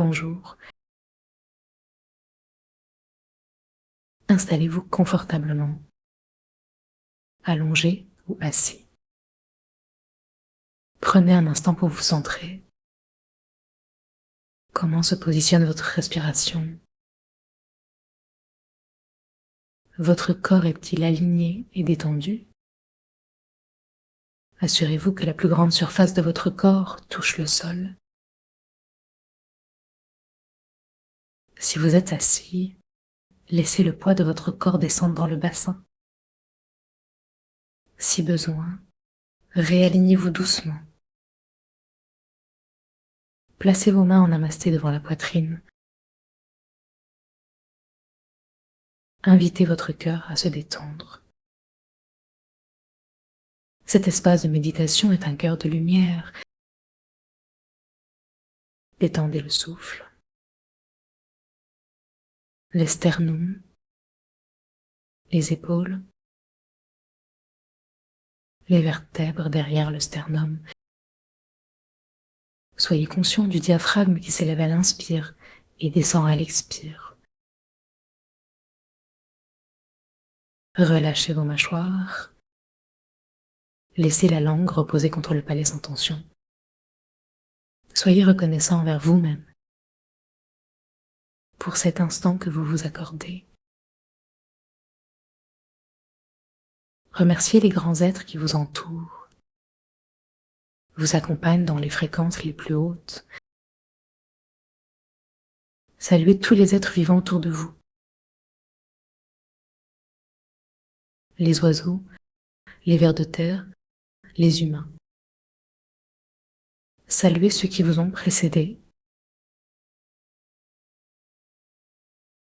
bonjour. Installez-vous confortablement, allongé ou assis. Prenez un instant pour vous centrer. Comment se positionne votre respiration? Votre corps est-il aligné et détendu? Assurez-vous que la plus grande surface de votre corps touche le sol. Si vous êtes assis, laissez le poids de votre corps descendre dans le bassin. Si besoin, réalignez-vous doucement. Placez vos mains en namasté devant la poitrine. Invitez votre cœur à se détendre. Cet espace de méditation est un cœur de lumière. Détendez le souffle, les sternums, les épaules, les vertèbres derrière le sternum. Soyez conscient du diaphragme qui s'élève à l'inspire et descend à l'expire. Relâchez vos mâchoires. Laissez la langue reposer contre le palais sans tension. Soyez reconnaissant envers vous-même pour cet instant que vous vous accordez. Remerciez les grands êtres qui vous entourent, vous accompagnent dans les fréquences les plus hautes. Saluez tous les êtres vivants autour de vous. Les oiseaux, les vers de terre, les humains. Saluez ceux qui vous ont précédés,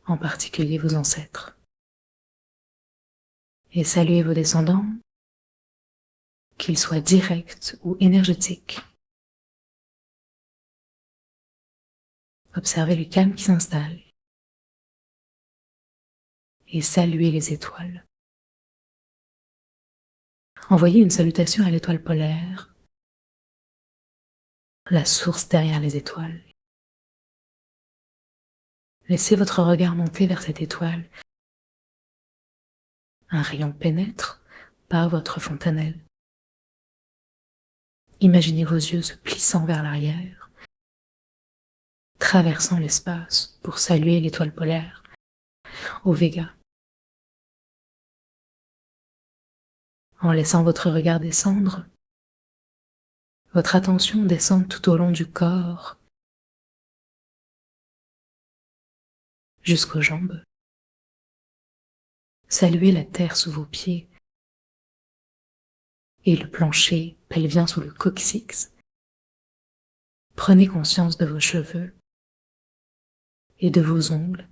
en particulier vos ancêtres. Et saluez vos descendants, qu'ils soient directs ou énergétiques. Observez le calme qui s'installe et saluez les étoiles. Envoyez une salutation à l'étoile polaire, la source derrière les étoiles. Laissez votre regard monter vers cette étoile. Un rayon pénètre par votre fontanelle. Imaginez vos yeux se plissant vers l'arrière, traversant l'espace pour saluer l'étoile polaire, au Véga. En laissant votre regard descendre, votre attention descend tout au long du corps, jusqu'aux jambes. Saluez la terre sous vos pieds et le plancher pelvien sous le coccyx. Prenez conscience de vos cheveux et de vos ongles.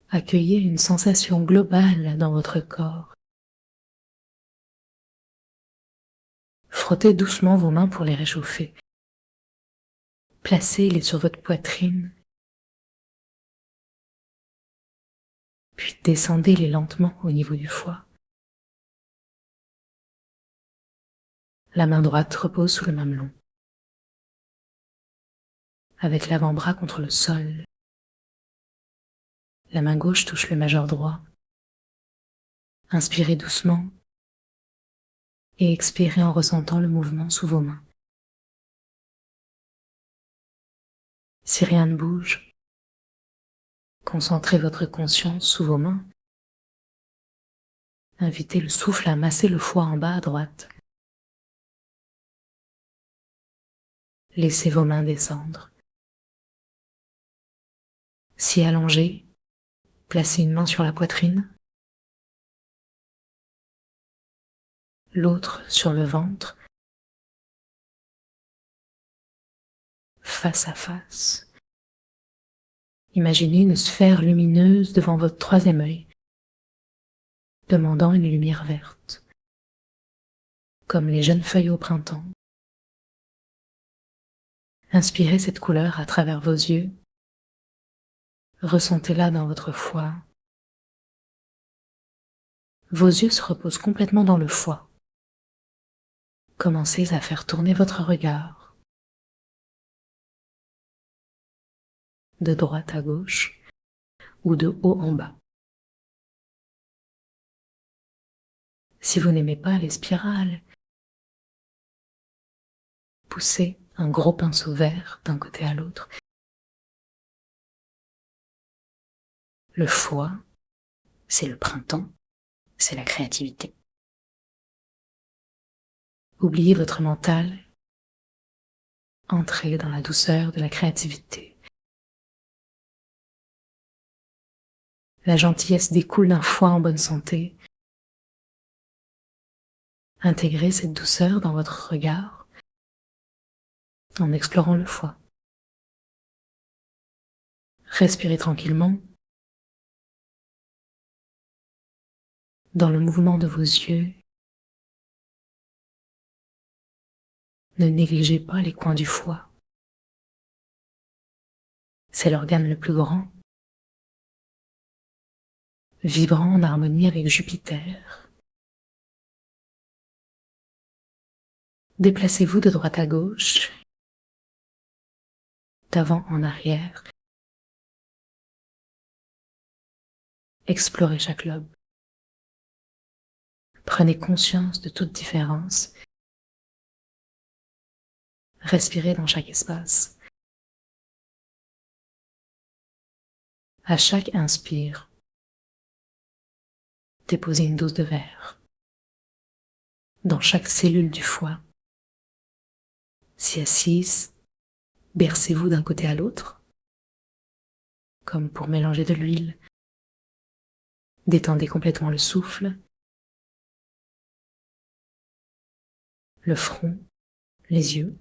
Accueillez une sensation globale dans votre corps. Frottez doucement vos mains pour les réchauffer. Placez-les sur votre poitrine. Puis descendez-les lentement au niveau du foie. La main droite repose sous le mamelon, avec l'avant-bras contre le sol. La main gauche touche le majeur droit. Inspirez doucement et expirez en ressentant le mouvement sous vos mains. Si rien ne bouge, concentrez votre conscience sous vos mains. Invitez le souffle à masser le foie en bas à droite. Laissez vos mains descendre. Si allongé, placez une main sur la poitrine, l'autre sur le ventre, face à face. Imaginez une sphère lumineuse devant votre troisième œil, demandant une lumière verte, comme les jeunes feuilles au printemps. Inspirez cette couleur à travers vos yeux. Ressentez-la dans votre foie. Vos yeux se reposent complètement dans le foie. Commencez à faire tourner votre regard. de droite à gauche ou de haut en bas. Si vous n'aimez pas les spirales, poussez un gros pinceau vert d'un côté à l'autre. Le foie, c'est le printemps, c'est la créativité. Oubliez votre mental, entrez dans la douceur de la créativité. La gentillesse découle d'un foie en bonne santé. Intégrez cette douceur dans votre regard en explorant le foie. Respirez tranquillement. Dans le mouvement de vos yeux, ne négligez pas les coins du foie. C'est l'organe le plus grand, vibrant en harmonie avec Jupiter. Déplacez-vous de droite à gauche, d'avant en arrière. Explorez chaque lobe. Prenez conscience de toute différence. Respirez dans chaque espace. À chaque inspire, déposez une dose de verre dans chaque cellule du foie. Si assise, bercez-vous d'un côté à l'autre, comme pour mélanger de l'huile. Détendez complètement le souffle, le front, les yeux,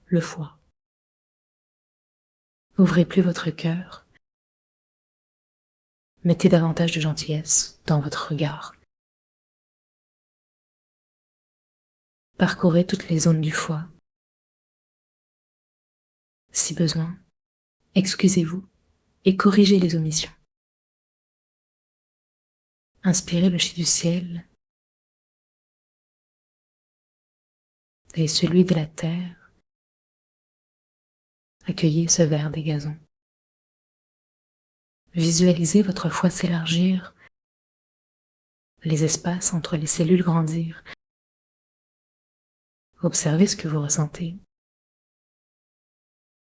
le foie. Ouvrez plus votre cœur. Mettez davantage de gentillesse dans votre regard. Parcourez toutes les zones du foie. Si besoin, excusez-vous et corrigez les omissions. Inspirez le chi du ciel et celui de la terre. Accueillez ce vert des gazons. Visualisez votre foie s'élargir, les espaces entre les cellules grandir. Observez ce que vous ressentez.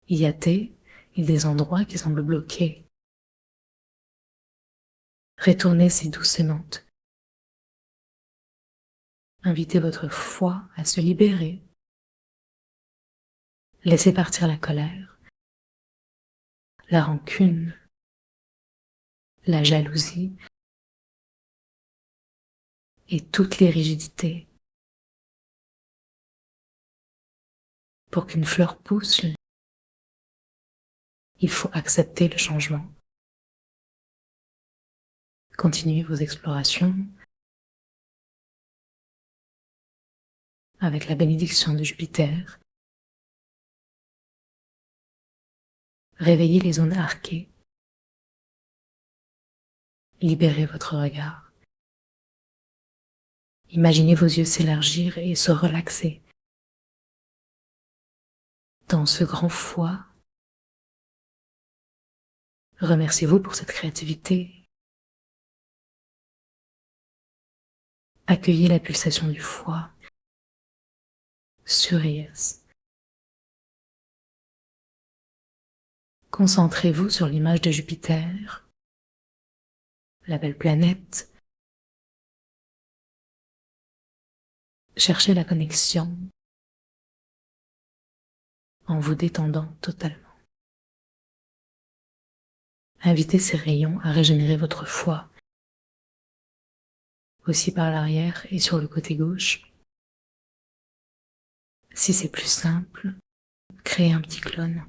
Y a-t-il des endroits qui semblent bloqués? Retournez ces douces notes. Invitez votre foie à se libérer. Laissez partir la colère, la rancune, la jalousie et toutes les rigidités. Pour qu'une fleur pousse, il faut accepter le changement. Continuez vos explorations avec la bénédiction de Jupiter. Réveillez les zones arquées. Libérez votre regard. Imaginez vos yeux s'élargir et se relaxer. Dans ce grand foie, remerciez-vous pour cette créativité. Accueillez la pulsation du foie. Surveillez. Concentrez-vous sur l'image de Jupiter, la belle planète. Cherchez la connexion en vous détendant totalement. Invitez ces rayons à régénérer votre foie, aussi par l'arrière et sur le côté gauche. Si c'est plus simple, créez un petit clone.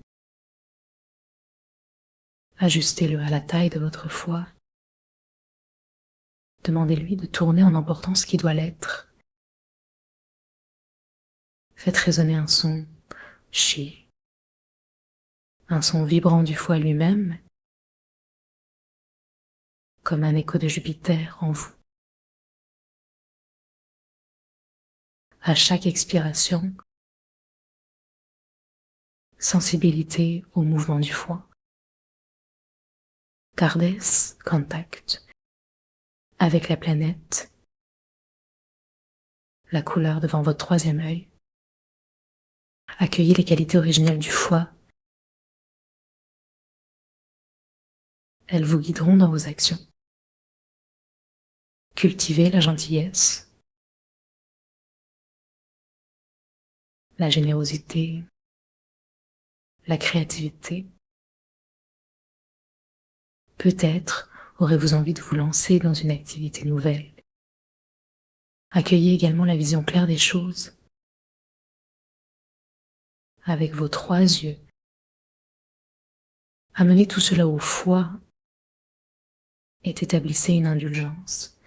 Ajustez-le à la taille de votre foie. Demandez-lui de tourner en emportant ce qui doit l'être. Faites résonner un son chi, un son vibrant du foie lui-même, comme un écho de Jupiter en vous. À chaque expiration, sensibilité au mouvement du foie. Gardez contact avec la planète, la couleur devant votre troisième œil. Accueillez les qualités originelles du foie. Elles vous guideront dans vos actions. Cultivez la gentillesse, la générosité, la créativité. Peut-être aurez-vous envie de vous lancer dans une activité nouvelle. Accueillez également la vision claire des choses. Avec vos 3 yeux. Amenez tout cela au foie et établissez une indulgence.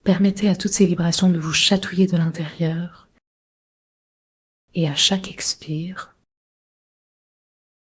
Permettez à toutes ces vibrations de vous chatouiller de l'intérieur et à chaque expire,